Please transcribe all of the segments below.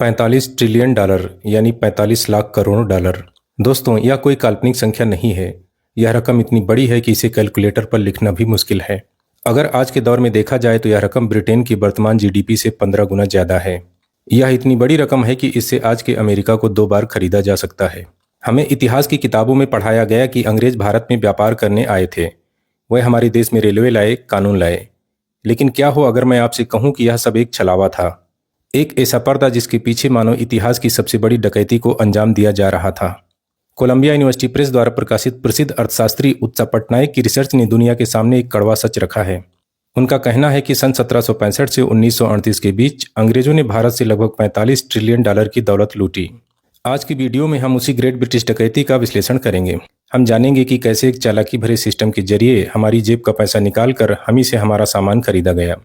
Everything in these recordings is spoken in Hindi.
45 ट्रिलियन डॉलर यानी 45 लाख करोड़ डॉलर। दोस्तों, यह कोई काल्पनिक संख्या नहीं है। यह रकम इतनी बड़ी है कि इसे कैलकुलेटर पर लिखना भी मुश्किल है। अगर आज के दौर में देखा जाए तो यह रकम ब्रिटेन की वर्तमान जीडीपी से 15 गुना ज्यादा है। यह इतनी बड़ी रकम है कि इससे आज के अमेरिका को 2 बार खरीदा जा सकता है। हमें इतिहास की किताबों में पढ़ाया गया कि अंग्रेज भारत में व्यापार करने आए थे। वह हमारे देश में रेलवे लाए, कानून लाए। लेकिन क्या हो अगर मैं आपसे कहूं कि यह सब एक छलावा था, एक ऐसा पर्दा जिसके पीछे मानव इतिहास की सबसे बड़ी डकैती को अंजाम दिया जा रहा था। कोलंबिया यूनिवर्सिटी प्रेस द्वारा प्रकाशित प्रसिद्ध अर्थशास्त्री उत्सा पटनायक की रिसर्च ने दुनिया के सामने एक कड़वा सच रखा है। उनका कहना है कि सन 1765 से 1938 के बीच अंग्रेजों ने भारत से लगभग 45 ट्रिलियन डॉलर की दौलत लूटी। आज की वीडियो में हम उसी ग्रेट ब्रिटिश डकैती का विश्लेषण करेंगे। हम जानेंगे कि कैसे एक चालाकी भरे सिस्टम के जरिए हमारी जेब का पैसा निकालकर हम ही से हमारा सामान खरीदा गया।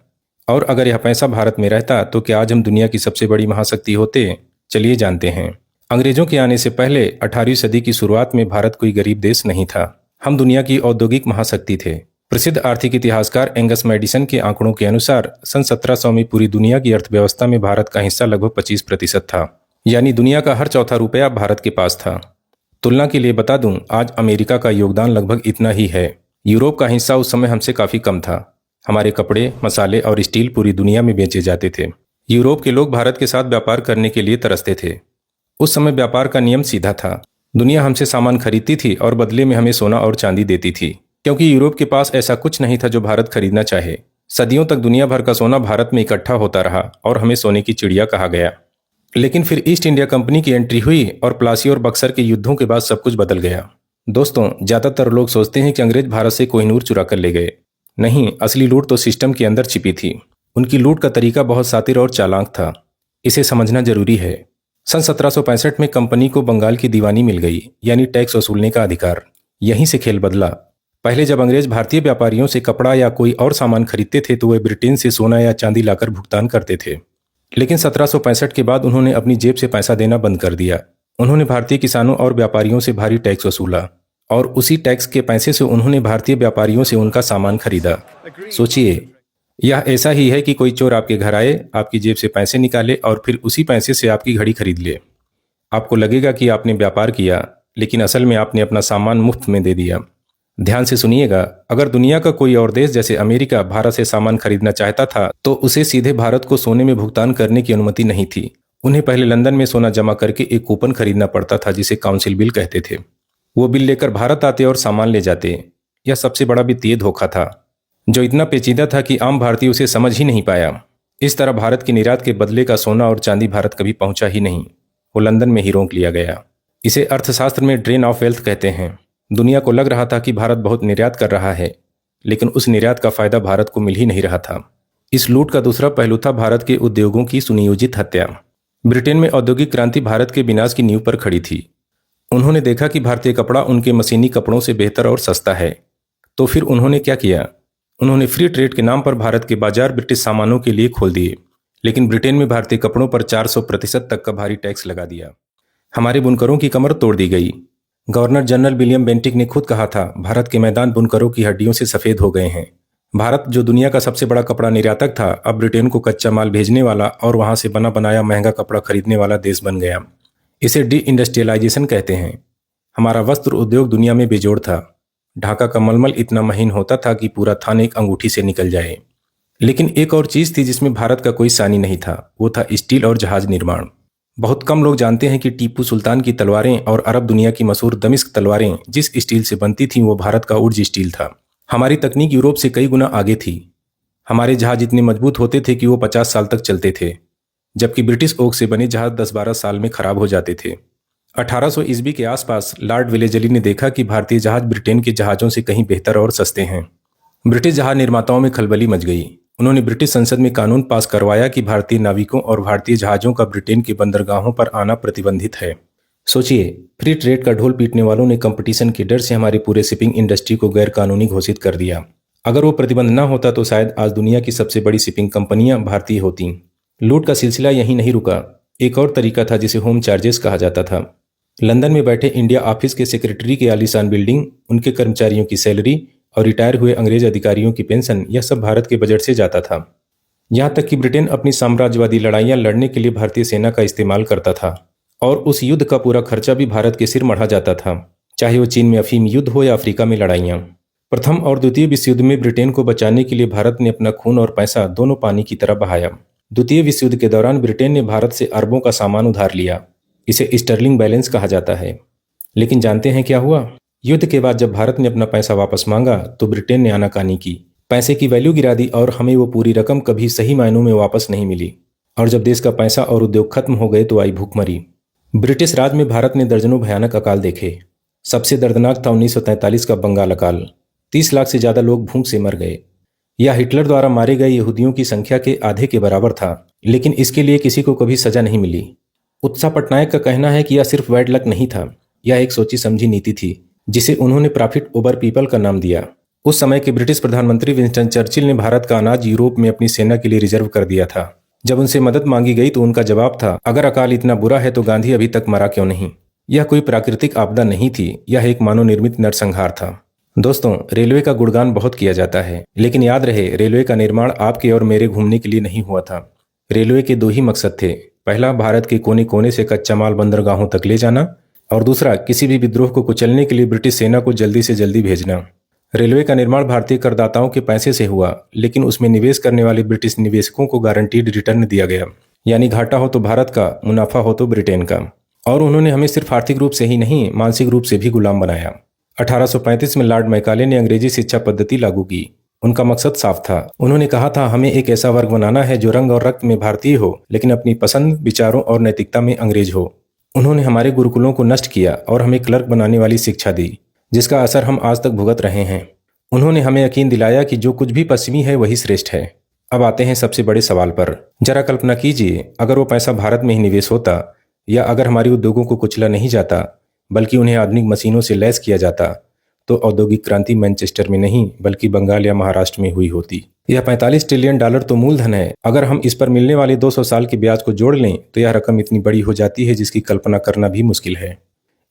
और अगर यह पैसा भारत में रहता तो क्या आज हम दुनिया की सबसे बड़ी महाशक्ति होते? चलिए जानते हैं। अंग्रेजों के आने से पहले 18वीं सदी की शुरुआत में भारत कोई गरीब देश नहीं था। हम दुनिया की औद्योगिक महाशक्ति थे। प्रसिद्ध आर्थिक इतिहासकार एंगस मैडिसन के आंकड़ों के अनुसार सन 1700 में पूरी दुनिया की अर्थव्यवस्था में भारत का हिस्सा लगभग 25% था। यानी दुनिया का हर चौथा रुपया भारत के पास था। तुलना के लिए बता दूं, आज अमेरिका का योगदान लगभग इतना ही है। यूरोप का हिस्सा उस समय हमसे काफी कम था। हमारे कपड़े, मसाले और स्टील पूरी दुनिया में बेचे जाते थे। यूरोप के लोग भारत के साथ व्यापार करने के लिए तरसते थे। उस समय व्यापार का नियम सीधा था। दुनिया हमसे सामान खरीदती थी और बदले में हमें सोना और चांदी देती थी, क्योंकि यूरोप के पास ऐसा कुछ नहीं था जो भारत खरीदना चाहे। सदियों तक दुनिया भर का सोना भारत में इकट्ठा होता रहा और हमें सोने की चिड़िया कहा गया। लेकिन फिर ईस्ट इंडिया कंपनी की एंट्री हुई और प्लासी और बक्सर के युद्धों के बाद सब कुछ बदल गया। दोस्तों, ज्यादातर लोग सोचते हैं कि अंग्रेज भारत से कोहिनूर चुरा कर ले गए। नहीं, असली लूट तो सिस्टम के अंदर छिपी थी। उनकी लूट का तरीका बहुत शातिर और चालाक था। इसे समझना जरूरी है। सन 1765 में कंपनी को बंगाल की दीवानी मिल गई, यानी टैक्स वसूलने का अधिकार। यहीं से खेल बदला। पहले जब अंग्रेज भारतीय व्यापारियों से कपड़ा या कोई और सामान खरीदते थे तो वे ब्रिटेन से सोना या चांदी लाकर भुगतान करते थे। लेकिन 1765 के बाद उन्होंने अपनी जेब से पैसा देना बंद कर दिया। उन्होंने भारतीय किसानों और व्यापारियों से भारी टैक्स वसूला और उसी टैक्स के पैसे से उन्होंने भारतीय व्यापारियों से उनका सामान खरीदा। सोचिए, यह ऐसा ही है कि कोई चोर आपके घर आए, आपकी जेब से पैसे निकाले और फिर उसी पैसे से आपकी घड़ी खरीद ले। आपको लगेगा कि आपने व्यापार किया, लेकिन असल में आपने अपना सामान मुफ्त में दे दिया। ध्यान से सुनिएगा, अगर दुनिया का कोई और देश जैसे अमेरिका भारत से सामान खरीदना चाहता था तो उसे सीधे भारत को सोने में भुगतान करने की अनुमति नहीं थी। उन्हें पहले लंदन में सोना जमा करके एक कूपन खरीदना पड़ता था जिसे काउंसिल बिल कहते थे। वो बिल लेकर भारत आते और सामान ले जाते। यह सबसे बड़ा वित्तीय धोखा था, जो इतना पेचीदा था कि आम भारतीय उसे समझ ही नहीं पाया। इस तरह भारत की निर्यात के बदले का सोना और चांदी भारत कभी पहुंचा ही नहीं। वो लंदन में ही रोक लिया गया। इसे अर्थशास्त्र में ड्रेन ऑफ वेल्थ कहते हैं। दुनिया को लग रहा था कि भारत बहुत निर्यात कर रहा है, लेकिन उस निर्यात का फायदा भारत को मिल ही नहीं रहा था। इस लूट का दूसरा पहलू था भारत के उद्योगों की सुनियोजित हत्या। ब्रिटेन में औद्योगिक क्रांति भारत के विनाश की नींव पर खड़ी थी। उन्होंने देखा कि भारतीय कपड़ा उनके मशीनी कपड़ों से बेहतर और सस्ता है, तो फिर उन्होंने क्या किया? उन्होंने फ्री ट्रेड के नाम पर भारत के बाजार ब्रिटिश सामानों के लिए खोल दिए। लेकिन ब्रिटेन में भारतीय कपड़ों पर 400% तक का भारी टैक्स लगा दिया। हमारे बुनकरों की कमर तोड़ दी गई। गवर्नर जनरल विलियम बेंटिक ने खुद कहा था, भारत के मैदान बुनकरों की हड्डियों से सफेद हो गए हैं। भारत, जो दुनिया का सबसे बड़ा कपड़ा निर्यातक था, अब ब्रिटेन को कच्चा माल भेजने वाला और वहां से बना बनाया महंगा कपड़ा खरीदने वाला देश बन गया। इसे डी इंडस्ट्रियलाइजेशन कहते हैं। हमारा वस्त्र उद्योग दुनिया में बेजोड़ था। ढाका का मलमल इतना महीन होता था कि पूरा थान एक अंगूठी से निकल जाए। लेकिन एक और चीज थी जिसमें भारत का कोई सानी नहीं था, वो था स्टील और जहाज निर्माण। बहुत कम लोग जानते हैं कि टीपू सुल्तान की तलवारें और अरब दुनिया की मशहूर दमिश्क तलवारें जिस स्टील से बनती थीं वो भारत का उर्ज स्टील था। हमारी तकनीक यूरोप से कई गुना आगे थी। हमारे जहाज इतने मजबूत होते थे कि वो 50 साल तक चलते थे, जबकि ब्रिटिश ओक से बने जहाज 10-12 साल में खराब हो जाते थे। 1800 ईस्वी के आसपास लॉर्ड वेलेजली ने देखा कि भारतीय जहाज ब्रिटेन के जहाजों से कहीं बेहतर और सस्ते हैं। ब्रिटिश जहाज निर्माताओं में खलबली मच गई। उन्होंने ब्रिटिश संसद में कानून पास करवाया कि भारतीय नाविकों और भारतीय जहाजों का ब्रिटेन के बंदरगाहों पर आना प्रतिबंधित है। सोचिए, फ्री ट्रेड का ढोल पीटने वालों ने कंपटीशन के डर से हमारे पूरे शिपिंग इंडस्ट्री को गैर कानूनी घोषित कर दिया। अगर वो प्रतिबंध न होता तो शायद आज दुनिया की सबसे बड़ी शिपिंग कंपनियां भारतीय होती। लूट का सिलसिला यहीं नहीं रुका। एक और तरीका था जिसे होम चार्जेस कहा जाता था। लंदन में बैठे इंडिया ऑफिस के सेक्रेटरी की आलीशान बिल्डिंग, उनके कर्मचारियों की सैलरी और रिटायर हुए अंग्रेज अधिकारियों की पेंशन, यह सब भारत के बजट से जाता था। यहाँ तक कि ब्रिटेन अपनी साम्राज्यवादी लड़ाइयाँ लड़ने के लिए भारतीय सेना का इस्तेमाल करता था और उस युद्ध का पूरा खर्चा भी भारत के सिर मढ़ा जाता था, चाहे वो चीन में अफीम युद्ध हो या अफ्रीका में लड़ाइयाँ। प्रथम और द्वितीय विश्व युद्ध में ब्रिटेन को बचाने के लिए भारत ने अपना खून और पैसा दोनों पानी की तरह बहाया। द्वितीय विश्व युद्ध के दौरान ब्रिटेन ने भारत से अरबों का सामान उधार लिया। इसे स्टर्लिंग बैलेंस कहा जाता है। लेकिन जानते हैं क्या हुआ? युद्ध के बाद जब भारत ने अपना पैसा वापस मांगा तो ब्रिटेन ने आनाकानी की, पैसे की वैल्यू गिरा दी और हमें वो पूरी रकम कभी सही मायनों में वापस नहीं मिली। और जब देश का पैसा और उद्योग खत्म हो गए तो आई भूखमरी। ब्रिटिश राज में भारत ने दर्जनों भयानक अकाल देखे। सबसे दर्दनाक था 1943 का बंगाल अकाल। 30 लाख से ज्यादा लोग भूख से मर गए। यह हिटलर द्वारा मारे गए यहूदियों की संख्या के आधे के बराबर था, लेकिन इसके लिए किसी को कभी सजा नहीं मिली। उत्साह पटनायक का कहना है कि यह सिर्फ बैड लक नहीं था, यह एक सोची समझी नीति थी जिसे उन्होंने प्रॉफिट ओवर पीपल का नाम दिया। उस समय के ब्रिटिश प्रधानमंत्री विंस्टन चर्चिल ने भारत का अनाज यूरोप में अपनी सेना के लिए रिजर्व कर दिया था। जब उनसे मदद मांगी गई तो उनका जवाब था, अगर अकाल इतना बुरा है तो गांधी अभी तक मरा क्यों नहीं। यह कोई प्राकृतिक आपदा नहीं थी, यह एक मानव निर्मित नरसंहार था। दोस्तों, रेलवे का गुणगान बहुत किया जाता है, लेकिन याद रहे रेलवे का निर्माण आपके और मेरे घूमने के लिए नहीं हुआ था। रेलवे के दो ही मकसद थे, पहला भारत के कोने कोने से कच्चा माल बंदरगाहों तक ले जाना और दूसरा किसी भी विद्रोह को कुचलने के लिए ब्रिटिश सेना को जल्दी से जल्दी भेजना। रेलवे का निर्माण भारतीय करदाताओं के पैसे से हुआ, लेकिन उसमें निवेश करने वाले ब्रिटिश निवेशकों को गारंटीड रिटर्न दिया गया, यानी घाटा हो तो भारत का, मुनाफा हो तो ब्रिटेन का। और उन्होंने हमें सिर्फ आर्थिक रूप से ही नहीं, मानसिक रूप से भी गुलाम बनाया। 1835 में लॉर्ड मैकाले ने अंग्रेजी शिक्षा पद्धति लागू की। उनका मकसद साफ था। उन्होंने कहा था, हमें एक ऐसा वर्ग बनाना है जो रंग और रक्त में भारतीय हो, लेकिन अपनी पसंद, विचारों और नैतिकता में अंग्रेज हो। उन्होंने हमारे गुरुकुलों को नष्ट किया और हमें क्लर्क बनाने वाली शिक्षा दी, जिसका असर हम आज तक भुगत रहे हैं। उन्होंने हमें यकीन दिलाया कि जो कुछ भी पश्चिमी है वही श्रेष्ठ है। अब आते हैं सबसे बड़े सवाल पर। जरा कल्पना कीजिए, अगर वो पैसा भारत में ही निवेश होता, या अगर हमारे उद्योगों को कुचला नहीं जाता बल्कि उन्हें आधुनिक मशीनों से लैस किया जाता, तो औद्योगिक क्रांति मैनचेस्टर में नहीं बल्कि बंगाल या महाराष्ट्र में हुई होती। यह 45 ट्रिलियन डॉलर तो मूलधन है। अगर हम इस पर मिलने वाले 200 साल के ब्याज को जोड़ लें तो यह रकम इतनी बड़ी हो जाती है जिसकी कल्पना करना भी मुश्किल है।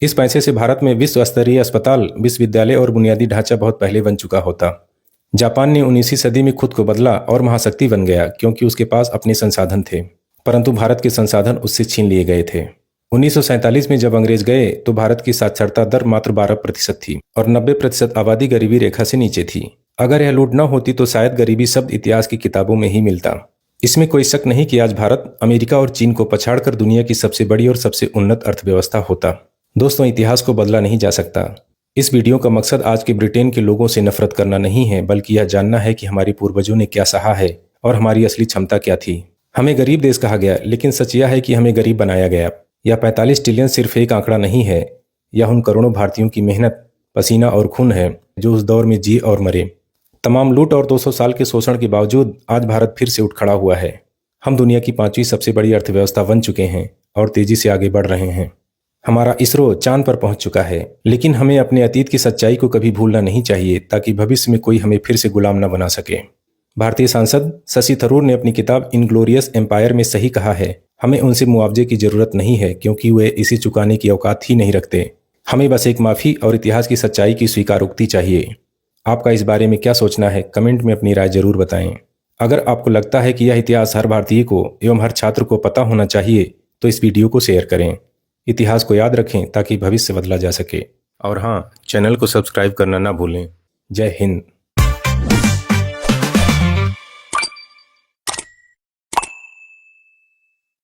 इस पैसे से भारत में विश्व स्तरीय अस्पताल, विश्वविद्यालय और बुनियादी ढांचा बहुत पहले बन चुका होता। जापान ने 19वीं सदी में खुद को बदला और महाशक्ति बन गया क्योंकि उसके पास अपने संसाधन थे, परंतु भारत के संसाधन उससे छीन लिए गए थे। 1947 में जब अंग्रेज गए तो भारत की साक्षरता दर मात्र 12% थी और 90% आबादी गरीबी रेखा से नीचे थी। अगर यह लूट न होती तो शायद गरीबी शब्द इतिहास की किताबों में ही मिलता। इसमें कोई शक नहीं कि आज भारत अमेरिका और चीन को पछाड़कर दुनिया की सबसे बड़ी और सबसे उन्नत अर्थव्यवस्था होता। दोस्तों, इतिहास को बदला नहीं जा सकता। इस वीडियो का मकसद आज के ब्रिटेन के लोगों से नफरत करना नहीं है, बल्कि यह जानना है कि हमारे पूर्वजों ने क्या सहा है और हमारी असली क्षमता क्या थी। हमें गरीब देश कहा गया, लेकिन सच यह है कि हमें गरीब बनाया गया। यह 45 ट्रिलियन सिर्फ एक आंकड़ा नहीं है, यह उन करोड़ों भारतीयों की मेहनत, पसीना और खून है जो उस दौर में जिए और मरे। तमाम लूट और 200 साल के शोषण के बावजूद आज भारत फिर से उठ खड़ा हुआ है। हम दुनिया की 5वीं सबसे बड़ी अर्थव्यवस्था बन चुके हैं और तेजी से आगे बढ़ रहे हैं। हमारा इसरो चांद पर पहुंच चुका है, लेकिन हमें अपने अतीत की सच्चाई को कभी भूलना नहीं चाहिए ताकि भविष्य में कोई हमें फिर से गुलाम न बना सके। भारतीय सांसद शशि थरूर ने अपनी किताब इनग्लोरियस एम्पायर में सही कहा है, हमें उनसे मुआवजे की जरूरत नहीं है क्योंकि वे इसे चुकाने की औकात ही नहीं रखते। हमें बस एक माफी और इतिहास की सच्चाई की स्वीकारोक्ति चाहिए। आपका इस बारे में क्या सोचना है, कमेंट में अपनी राय जरूर बताएं। अगर आपको लगता है कि यह इतिहास हर भारतीय को एवं हर छात्र को पता होना चाहिए तो इस वीडियो को शेयर करें। इतिहास को याद रखें ताकि भविष्य बदला जा सके। और हाँ, चैनल को सब्सक्राइब करना ना भूलें। जय हिंद।